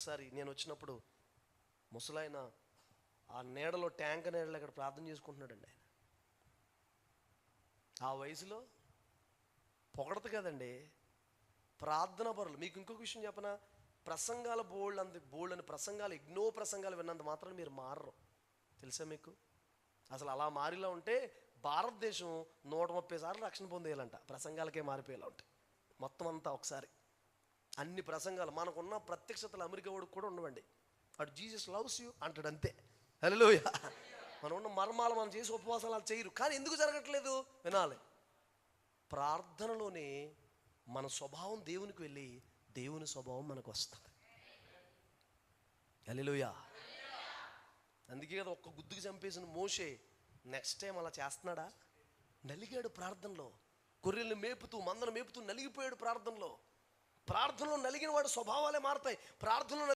ఒకసారి నేను వచ్చినప్పుడు ముసలాయన ఆ నీడలో ట్యాంక్ నీడలో అక్కడ ప్రార్థన చేసుకుంటున్నాడండి. ఆయన ఆ వయసులో పొగడత కదండి, ప్రార్థన పరులు. మీకు ఇంకొక విషయం చెప్పనా, ప్రసంగాల బోల్డ్ అని ప్రసంగాలు, ఎన్నో ప్రసంగాలు విన్నంత మాత్రం మీరు మారరు. తెలుసా మీకు? అసలు అలా మారిలా ఉంటే భారతదేశం 130 సార్లు రక్షణ పొందేయాలంట, ప్రసంగాలకే మారిపోయేలా ఉంటాయి మొత్తం అంతా ఒకసారి. అన్ని ప్రసంగాలు మనకున్న ప్రత్యక్షతలు అమెరికా వాడికి కూడా ఉండవండి. అటు జీసస్ లవ్స్ యూ అంటాడు అంతే. హల్లెలూయా. మనం ఉన్న మర్మాలు మనం చేసి ఉపవాసాలు అలా చేయరు. కానీ ఎందుకు జరగట్లేదు వినాలి. ప్రార్థనలోనే మన స్వభావం దేవునికి వెళ్ళి దేవుని స్వభావం మనకు వస్తుంది. హల్లెలూయా. అందుకే కదా ఒక్క గుద్దుకు చంపేసిన మోషే నెక్స్ట్ టైం అలా చేస్తున్నాడా? నలిగాడు ప్రార్థనలో. గొర్రెల్ని మేపుతూ మందను మేపుతూ నలిగిపోయాడు ప్రార్థనలో. ప్రార్థనలో నలిగిన వాడు స్వభావాలే మారుతాయి. ప్రార్థనలో